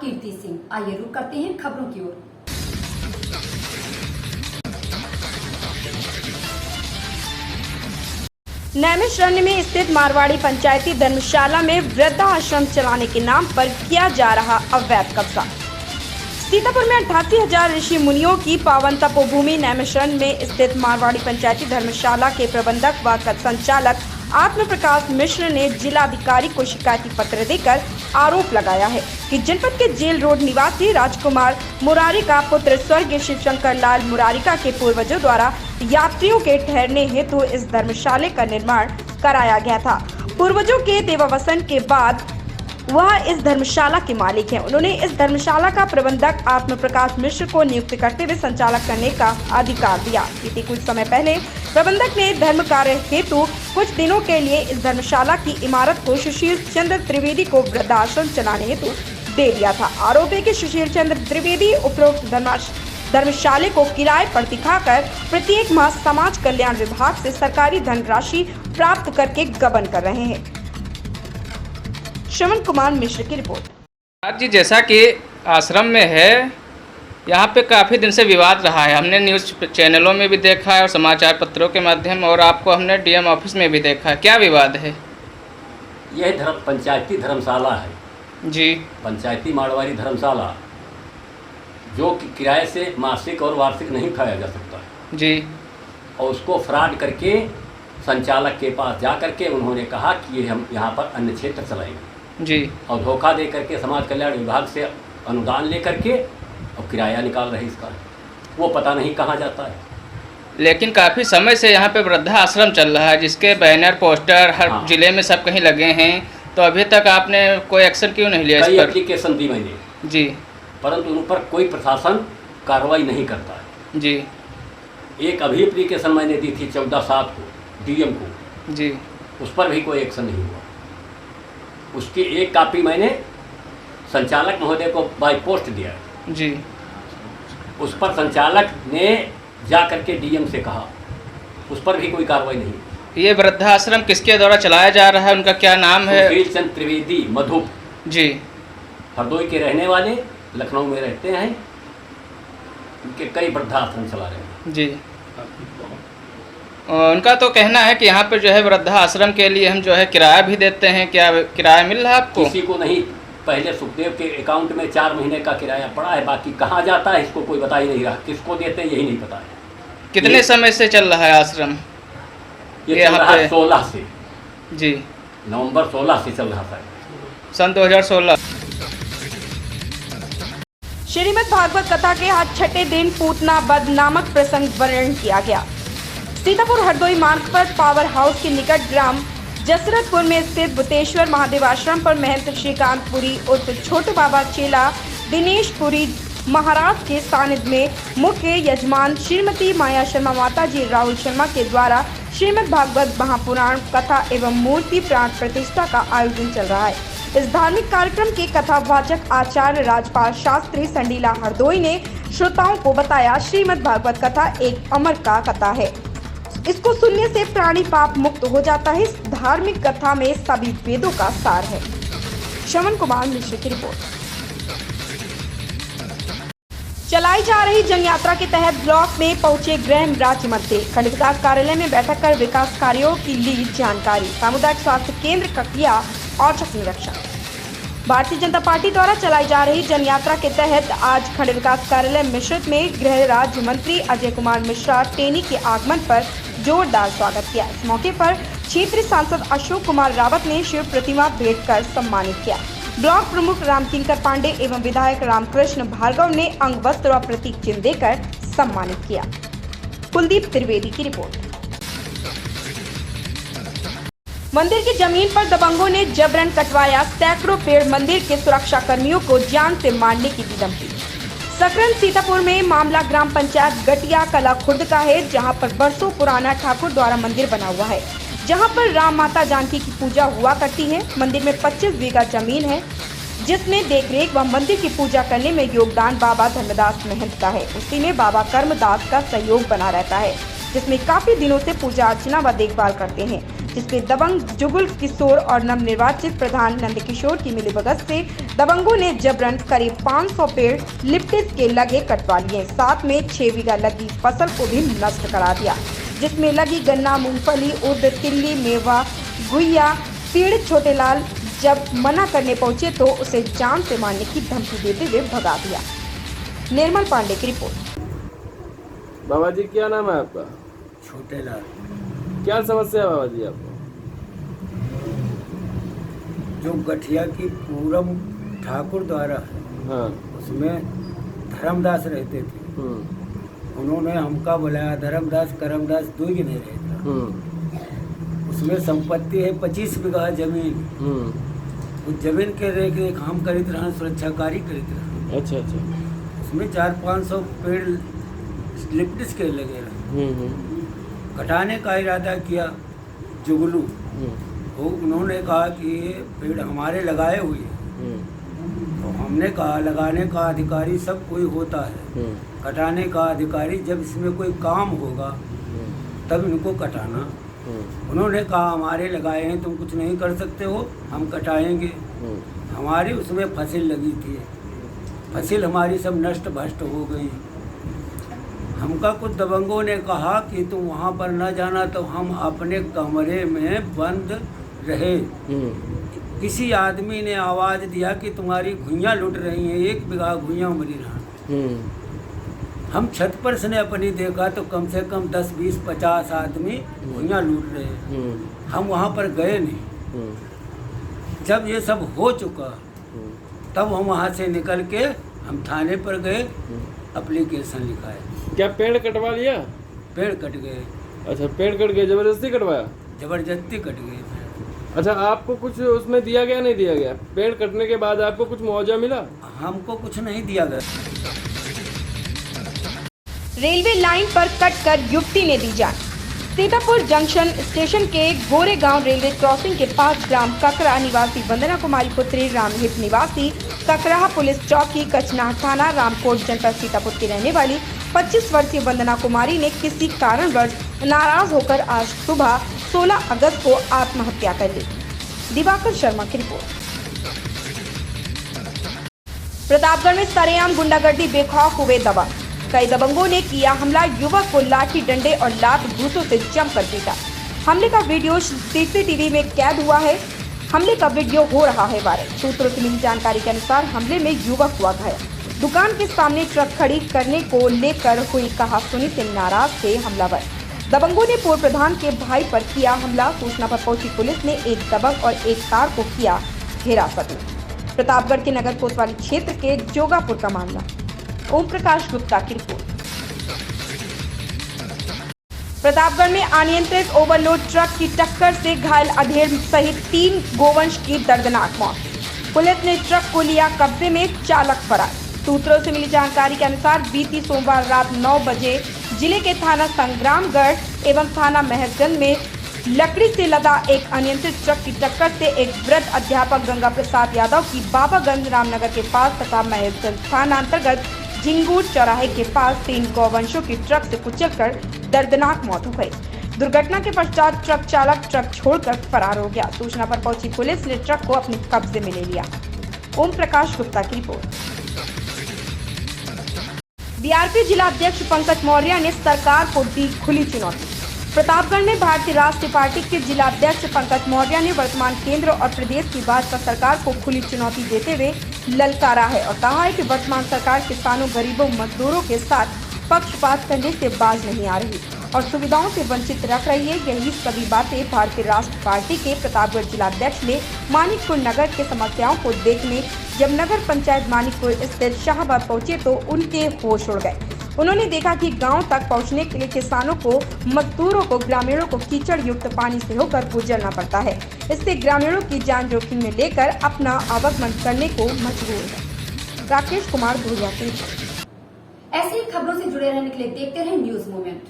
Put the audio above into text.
कीर्ति सिंह। आइए रुक करते हैं खबरों की ओर। नैमिषारण्य में स्थित मारवाड़ी पंचायती धर्मशाला में वृद्धाश्रम चलाने के नाम पर किया जा रहा अवैध कब्जा। सीतापुर में 88,000 ऋषि मुनियों की पावन तपोभूमि नैमिषारण्य में स्थित मारवाड़ी पंचायती धर्मशाला के प्रबंधक व संचालक आत्म प्रकाश मिश्र ने जिलाधिकारी को शिकायती पत्र देकर आरोप लगाया है कि जनपद के जेल रोड निवासी राजकुमार मुरारी का पुत्र स्वर्गीय शिवशंकर लाल मुरारिका के पूर्वजों द्वारा यात्रियों के ठहरने हेतु इस धर्मशाला का निर्माण कराया गया था। पूर्वजों के देवावसन के बाद वह इस धर्मशाला के मालिक हैं। उन्होंने इस धर्मशाला का प्रबंधक आत्म प्रकाश मिश्र को नियुक्त करते हुए संचालक करने का अधिकार दिया। बीते कुछ समय पहले प्रबंधक ने धर्म कार्य हेतु कुछ दिनों के लिए इस धर्मशाला की इमारत को सुशील चंद्र त्रिवेदी को वृद्धाश्रम चलाने हेतु दे दिया था। आरोप है कि सुशील चंद्र त्रिवेदी उपरोक्त धर्मशाला को किराए पर दिखाकर प्रत्येक माह समाज कल्याण विभाग से सरकारी धनराशि प्राप्त करके गबन कर रहे हैं। श्रवण कुमार मिश्र की रिपोर्ट। आज जी, जैसा कि आश्रम में है, यहाँ पे काफ़ी दिन से विवाद रहा है। हमने न्यूज़ चैनलों में भी देखा है और समाचार पत्रों के माध्यम और आपको हमने डीएम ऑफिस में भी देखा है। क्या विवाद है? यह पंचायती धर्मशाला है जी, पंचायती मारवाड़ी धर्मशाला, जो कि किराए से मासिक और वार्षिक नहीं उठाया जा सकता है जी। और उसको फ्रॉड करके संचालक के पास जा करके उन्होंने कहा कि ये हम यहाँ पर अन्य क्षेत्र चलाएंगे जी, और धोखा दे करके समाज कल्याण विभाग से अनुदान ले करके और किराया निकाल रहे इसका, वो पता नहीं कहाँ जाता है। लेकिन काफ़ी समय से यहाँ पे वृद्धाश्रम चल रहा है, जिसके बैनर पोस्टर हर जिले में सब कहीं लगे हैं, तो अभी तक आपने कोई एक्शन क्यों नहीं लिया? कई एप्लीकेशन दी मैंने जी, परंतु उन पर कोई प्रशासन कार्रवाई नहीं करता है जी। एक अभी एप्लीकेशन मैंने दी थी 14/7 को डीएम को जी, उस पर भी कोई एक्शन नहीं हुआ। उसकी एक कॉपी मैंने संचालक महोदय को बाय पोस्ट दिया जी। उस पर संचालक ने जा करके डीएम से कहा, उस पर भी कोई कार्रवाई नहीं। ये वृद्धाश्रम किसके द्वारा चलाया जा रहा है? उनका क्या नाम है? सुशील चंद्र त्रिवेदी मधुप जी, हरदोई के रहने वाले, लखनऊ में रहते हैं। उनके कई वृद्धाश्रम चला रहे हैं जी। उनका तो कहना है कि यहाँ पे जो है वृद्धाश्रम के लिए हम जो है किराया भी देते हैं। क्या किराया मिल रहा है आपको? किसी को नहीं। पहले सुखदेव के अकाउंट में 4 महीने का किराया पड़ा है, बाकी कहाँ जाता है इसको कोई बता ही नहीं रहा। किसको देते हैं यही नहीं पता है। कितने समय से चल रहा है आश्रम? ये चल रहा है 16 से जी, नवंबर 16 से चल रहा था, सन 2016। श्रीमद् भागवत कथा के आज छठे दिन पूतना वध नामक प्रसंग वर्णन किया गया। सीतापुर हरदोई मार्ग पर पावर हाउस के निकट ग्राम जसरतपुर में स्थित भूतेश्वर महादेव आश्रम पर महंत श्रीकांत पुरी उर्फ छोटू बाबा चेला दिनेश पुरी महाराज के सानिध्य में मुख्य यजमान श्रीमती माया शर्मा माता जी राहुल शर्मा के द्वारा श्रीमद् भागवत महापुराण कथा एवं मूर्ति प्राण प्रतिष्ठा का आयोजन चल रहा है। इस धार्मिक कार्यक्रम के कथावाचक आचार्य राजपाल शास्त्री संडीला हरदोई ने श्रोताओं को बताया, श्रीमद् भागवत कथा एक अमर का कथा है। इसको सुनने से प्राणी पाप मुक्त हो जाता है। इस धार्मिक कथा में सभी वेदों का सार है। श्रवण कुमार मिश्र की रिपोर्ट। चलाई जा रही जन यात्रा के तहत ब्लॉक में पहुंचे गृह राज्य मंत्री। खंड विकास कार्यालय में बैठक कर विकास कार्यों की ली जानकारी। सामुदायिक स्वास्थ्य केंद्र का किया औचक निरीक्षण। भारतीय जनता पार्टी द्वारा चलाई जा रही जन यात्रा के तहत आज खंड विकास कार्यालय मिश्रित में गृह राज्य मंत्री अजय कुमार मिश्रा टेनी के आगमन पर जोरदार स्वागत किया। इस मौके पर क्षेत्रीय सांसद अशोक कुमार रावत ने शिव प्रतिमा भेंट कर सम्मानित किया। ब्लॉक प्रमुख रामकिंकर पांडे एवं विधायक रामकृष्ण भार्गव ने अंग वस्त्र व प्रतीक चिन्ह देकर सम्मानित किया। कुलदीप त्रिवेदी की रिपोर्ट। मंदिर की जमीन पर दबंगों ने जबरन कटवाया सैकड़ों पेड़। मंदिर के सुरक्षा कर्मियों को जान से मारने की दी धमकी। सकरन सीतापुर में मामला ग्राम पंचायत गटिया कला खुर्द का है, जहां पर बरसों पुराना ठाकुर द्वारा मंदिर बना हुआ है, जहां पर राम माता जानकी की पूजा हुआ करती है। मंदिर में 25 बीघा जमीन है, जिसमें देखरेख व मंदिर की पूजा करने में योगदान बाबा धर्मदास महंत का है। उसी में बाबा कर्मदास का सहयोग बना रहता है, जिसमें काफी दिनों से पूजा अर्चना व देखभाल करते हैं। जिसमें दबंग जुगुल किशोर और नवनिर्वाचित प्रधान नंदकिशोर की मिलीभगत से दबंगों ने जबरन करीब 500 पेड़ लिप्टिस के लगे कटवा लिए। साथ में 6 बीघा लगी फसल को भी नष्ट करा दिया, जिसमें लगी गन्ना, मूंगफली, उर्द, तिल्ली, मेवा, गुइया। पीड़ित छोटे लाल जब मना करने पहुंचे तो उसे जान से मारने की धमकी देते हुए भगा दिया। निर्मल पांडे की रिपोर्ट। बाबा जी क्या नाम है आपका? छोटे लाल। क्या समस्या है बाबा जी आपको? जो गठिया की पूरम ठाकुर द्वारा है, हाँ। उसमें धर्मदास रहते थे। उन्होंने हमका बुलाया, धर्मदास करमदास दो ही नहीं रहता। उसमें संपत्ति है 25 बीघा जमीन। उस जमीन के रेख हम करीत रहा, सुरक्षाकारी करीत रहा। अच्छा अच्छा। उसमें 400-500 पेड़ लिप्टिस के लगे रहे। कटाने का इरादा किया जुगलू। वो उन्होंने कहा कि ये पेड़ हमारे लगाए हुए हैं। तो हमने कहा लगाने का अधिकारी सब कोई होता है, कटाने का अधिकारी जब इसमें कोई काम होगा तब इनको कटाना। उन्होंने कहा हमारे लगाए हैं, तुम कुछ नहीं कर सकते हो, हम कटाएंगे। हमारी उसमें फसल लगी थी, फसल हमारी सब नष्ट भ्रष्ट हो गई। हमका कुछ दबंगों ने कहा कि तुम वहाँ पर न जाना, तो हम अपने कमरे में बंद रहे। किसी आदमी ने आवाज़ दिया कि तुम्हारी घुइयाँ लुट रही हैं, 1 बीघा घुइयाँ मरी रहा। हम छत पर से ने अपनी देखा तो कम से कम 10, 20, 50 आदमी घुइयाँ लूट रहे हैं। हम वहाँ पर गए नहीं। जब ये सब हो चुका तब हम वहाँ से निकल के हम थाने पर गए, एप्लीकेशन लिखाए। क्या पेड़ कटवा लिया? पेड़ कट गए। अच्छा, पेड़ कट गए, जबरदस्ती कटवाया? जबरदस्ती कट गए। अच्छा, आपको कुछ उसमें दिया गया नहीं दिया गया? पेड़ कटने के बाद आपको कुछ मुआवजा मिला? हमको कुछ नहीं दिया गया। रेलवे लाइन पर कटकर युवती ने दी जान। सीतापुर जंक्शन स्टेशन के गोरेगांव रेलवे क्रॉसिंग के पास ग्राम ककरा निवासी वंदना कुमारी पुत्री, रामहित निवासी ककराहा पुलिस चौकी, कचनाह थाना, रामकोट जनपद सीतापुर की रहने वाली 25 वर्षीय वंदना कुमारी ने किसी कारणवश नाराज होकर आज सुबह 16 अगस्त को आत्महत्या कर ली। दिवाकर शर्मा की रिपोर्ट। प्रतापगढ़ में सरेआम गुंडागर्दी, बेखौफ हुए दबंग। कई दबंगों ने किया हमला, युवक को लाठी डंडे और लात घूंसों से जमकर पीटा। हमले का वीडियो सीसीटीवी में कैद हुआ है। हमले का वीडियो हो रहा है वायरल। सूत्रों से मिली जानकारी के अनुसार हमले में युवक हुआ घायल। दुकान के सामने ट्रक खड़ी करने को लेकर हुई कहासुनी से नाराज थे हमलावर। दबंगों ने पूर्व प्रधान के भाई पर किया हमला। सूचना पर पहुंची पुलिस ने एक दबंग और एक कार को किया हिरासत में। प्रतापगढ़ के नगर कोतवाली क्षेत्र के जोगापुर का मामला। ओम प्रकाश गुप्ता की रिपोर्ट। प्रतापगढ़ में अनियंत्रित ओवरलोड ट्रक की टक्कर से घायल अधेड़ सहित 3 गोवंश की दर्दनाक मौत। पुलिस ने ट्रक को लिया कब्जे में, चालक फरार। सूत्रों से मिली जानकारी के अनुसार बीती सोमवार रात 9 बजे जिले के थाना संग्रामगढ़ एवं थाना महसगंज में लकड़ी से लदा एक अनियंत्रित ट्रक की टक्कर से एक वृद्ध अध्यापक गंगा प्रसाद यादव की बाबागंज रामनगर के पास तथा महसगंज थाना अंतर्गत झिंगूर चौराहे के पास 3 गौवंशों की ट्रक से कुचलकर दर्दनाक मौत हो गई। दुर्घटना के पश्चात ट्रक चालक ट्रक छोड़कर फरार हो गया। सूचना पर पहुंची पुलिस ने ट्रक को अपने कब्जे में ले लिया। ओम प्रकाश गुप्ता की रिपोर्ट। बीआरपी जिला अध्यक्ष पंकज मौर्य ने सरकार को दी खुली चुनौती। प्रतापगढ़ में भारतीय राष्ट्रीय पार्टी के जिला अध्यक्ष पंकज मौर्य ने वर्तमान केंद्र और प्रदेश की भाजपा सरकार को खुली चुनौती देते हुए ललकारा है और कहा है कि वर्तमान सरकार किसानों, गरीबों, मजदूरों के साथ पक्षपात करने से बाज नहीं आ रही और सुविधाओं से वंचित रख रही है। यही सभी बातें भारतीय राष्ट्रीय पार्टी के प्रतापगढ़ जिला अध्यक्ष ने मानिकपुर नगर के समस्याओं को देखने जब नगर पंचायत मानिकपुर स्थित शाहबाद पहुंचे तो उनके होश उड़ गए। उन्होंने देखा कि गांव तक पहुंचने के लिए किसानों को, मजदूरों को, ग्रामीणों को कीचड़ युक्त पानी से होकर गुजरना पड़ता है। इससे ग्रामीणों की जान जोखिम में लेकर अपना आवागमन करने को मजबूर है। राकेश कुमार भूरिया की। ऐसी खबरों से जुड़े रहने के लिए देखते रहें न्यूज मोमेंट।